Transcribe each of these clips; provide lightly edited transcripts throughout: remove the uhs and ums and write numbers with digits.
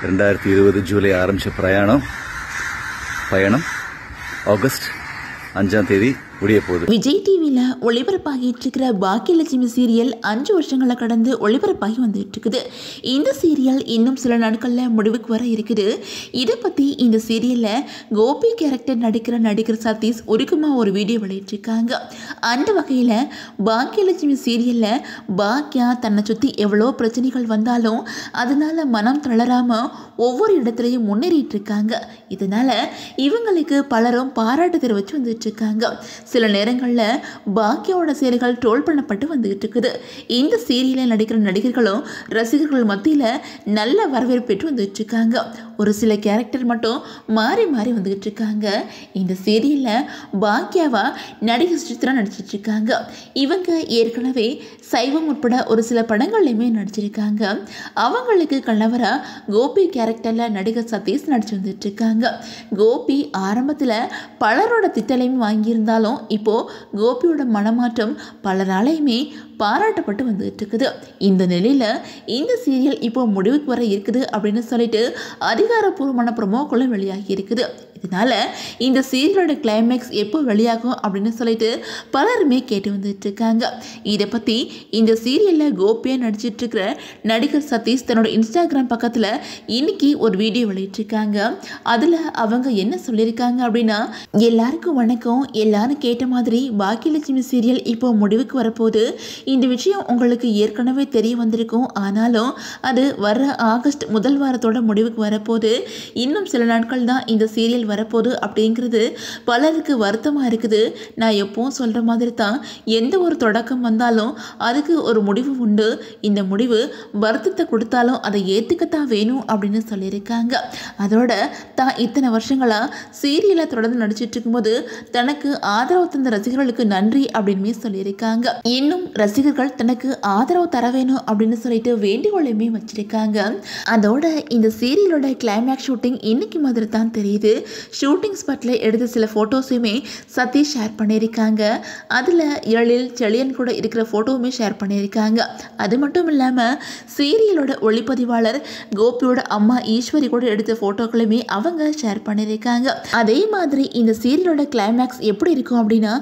2020 ஜூலை ஆரம்பிச்ச பயணம் ஆகஸ்ட் 5ஆம் தேதி முடிய போகுது. விஜய் டிவியில ஒளிபரப்பாகிட்டு இருக்கிற பாக்கியலட்சுமி சீரியல் 5 வருஷங்களை கடந்து ஒளிபரப்பாகி வந்துட்டு இருக்குது. இந்த சீரியல் இன்னும் சில நாட்கள்ல முடிவுக்கு வர இருக்குது. இதை பத்தி இந்த சீரியல்ல கோபி கேரக்டர் நடிக்கிற நடிகர் சதீஷ் உருக்கமா ஒரு வீடியோ வெளியிட்டிருக்காங்க. அந்த வகையில பாக்கியலட்சுமி சீரியல்ல பாக்கியா தன்னை சுத்தி எவ்வளோ பிரச்சனைகள் வந்தாலும் அதனால மனம் தளராம ஒவ்வொரு இடத்துலையும் முன்னேறிட்டு இருக்காங்க. இதனால இவங்களுக்கு பலரும் பாராட்டு தெரிவிச்சு வந்துட்டு இருக்காங்க. சில நேரங்களில் பாக்கியாவோட செயல்கள் ட்ரோல் பண்ணப்பட்டு வந்துகிட்டு இருக்குது. இந்த சீரியலில் நடிக்கிற நடிகர்களும் ரசிகர்கள் மத்தியில் நல்ல வரவேற்பு பெற்று வந்துட்டு இருக்காங்க. ஒரு சில கேரக்டர் மட்டும் மாறி மாறி வந்துகிட்டு இருக்காங்க. இந்த சீரியலில் பாக்கியாவா நடிகை சித்ரா நடிச்சிட்டு இருக்காங்க. இவங்க ஏற்கனவே சைவம் உட்பட ஒரு சில படங்கள்லையுமே நடிச்சிருக்காங்க. அவங்களுக்கு கணவரா கோபி கேரக்டரில் நடிகர் சதீஷ் நடிச்சு வந்துட்டு இருக்காங்க. கோபி ஆரம்பத்தில் பலரோட திட்டலையும் வாங்கியிருந்தாலும் இப்போ கோபியோட மனமாற்றம் பலராலையுமே பாராட்டப்பட்டு வந்துட்டு இருக்குது. இந்த நிலையில இந்த சீரியல் இப்போ முடிவுக்கு வர இருக்குது அப்படின்னு சொல்லிட்டு அதிகாரப்பூர்வமான ப்ரோமோக்களும் வெளியாகி இருக்குது. இதனால இந்த சீரியலோட கிளைமேக்ஸ் எப்போ வெளியாகும் அப்படின்னு சொல்லிட்டு பலருமே கேட்டு வந்துட்டு இருக்காங்க. இதை பத்தி இந்த சீரியல்ல கோபியா நடிச்சிட்டு இருக்கிற நடிகர் சதீஷ் தன்னோட இன்ஸ்டாகிராம் பக்கத்துல இன்னைக்கு ஒரு வீடியோ வெளியிட்டிருக்காங்க. அதுல அவங்க என்ன சொல்லியிருக்காங்க அப்படின்னா, எல்லாருக்கும் வணக்கம். எல்லாரும் கேட்ட மாதிரி பாக்கியலட்சுமி சீரியல் இப்போ முடிவுக்கு வரப்போகுது. இந்த விஷயம் உங்களுக்கு ஏற்கனவே தெரிய வந்திருக்கும். ஆனாலும் அது வர்ற ஆகஸ்ட் முதல் வாரத்தோட முடிவுக்கு வரப்போகுது. இன்னும் சில நாட்கள் தான் இந்த சீரியல் வரப்போகுது அப்படிங்கிறது பலருக்கு வருத்தமாக இருக்குது. நான் எப்பவும் சொல்கிற மாதிரி தான், எந்த ஒரு தொடக்கம் வந்தாலும் அதுக்கு ஒரு முடிவு உண்டு. இந்த முடிவு வருத்தத்தை கொடுத்தாலும் அதை ஏற்றுக்கத்தான் வேணும் அப்படின்னு சொல்லியிருக்காங்க. அதோட தான் இத்தனை வருஷங்களாக சீரியலை தொடர்ந்து நடிச்சிட்டு இருக்கும்போது தனக்கு ஆதரவு தந்த ரசிகர்களுக்கு நன்றி அப்படின்னு சொல்லியிருக்காங்க. இன்னும் ரசிகர்கள் தனக்கு ஆதரவு தர வேணும் அப்படின்னு சொல்லிட்டு வேண்டுகோளையுமே வச்சிருக்காங்க. அதோட இந்த சீரியலோட கிளைமேக்ஸ் ஷூட்டிங் இன்னைக்கு மாதிரி தான் தெரியுது. ஷூட்டிங் ஸ்பாட்டில் எடுத்த சில ஃபோட்டோஸுமே சதீஷ் ஷேர் பண்ணியிருக்காங்க. அதில் எழில் செழியன் கூட இருக்கிற ஃபோட்டோவுமே ஷேர் பண்ணியிருக்காங்க. அது மட்டும் இல்லாமல் சீரியலோட ஒளிப்பதிவாளர் கோபியோட அம்மா ஈஸ்வரி கூட எடுத்த ஃபோட்டோக்களுமே அவங்க ஷேர் பண்ணியிருக்காங்க. அதே மாதிரி இந்த சீரியலோட கிளைமேக்ஸ் எப்படி இருக்கும் அப்படின்னா,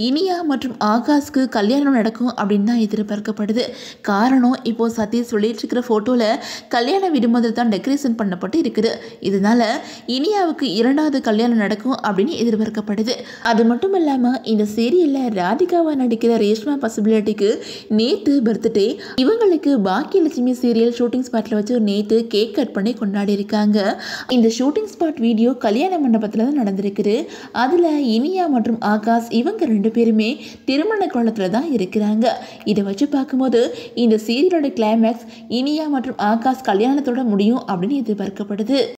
இனியா மற்றும் ஆகாஷ்க்கு கல்யாணம் நடக்கும் அப்படின்னு தான் எதிர்பார்க்கப்படுது. காரணம், இப்போ சதீஷ் சொல்லிட்டு இருக்கிற ஃபோட்டோவில் கல்யாண விடுமுறை தான் டெக்கரேஷன் பண்ணப்பட்டு இருக்குது. இதனால இனியாவுக்கு 2வது கல்யாணம் நடக்கும் அப்படின்னு எதிர்பார்க்கப்படுது. அது மட்டும் இல்லாமல் இந்த சீரியலில் ராதிகாவா நடிக்கிற ரேஷ்மா பாசிபிலிட்டிக்கு நேற்று பர்த்டே. இவங்களுக்கு பாக்கியலட்சுமி சீரியல் ஷூட்டிங் ஸ்பாட்டில் வச்சு நேற்று கேக் கட் பண்ணி கொண்டாடி இருக்காங்க. இந்த ஷூட்டிங் ஸ்பாட் வீடியோ கல்யாண மண்டபத்தில் தான் நடந்திருக்குது. அதில் இனியா மற்றும் ஆகாஷ் இவங்க 2 பேருமே திருமண கோலத்தில் தான் இருக்கிறாங்க. இதை வச்சு பார்க்கும்போது இந்த சீரியலோட கிளைமேக்ஸ் இனியா மற்றும் ஆகாஷ் கல்யாணத்தோட முடியும் அப்படின்னு எதிர்பார்க்கப்படுது.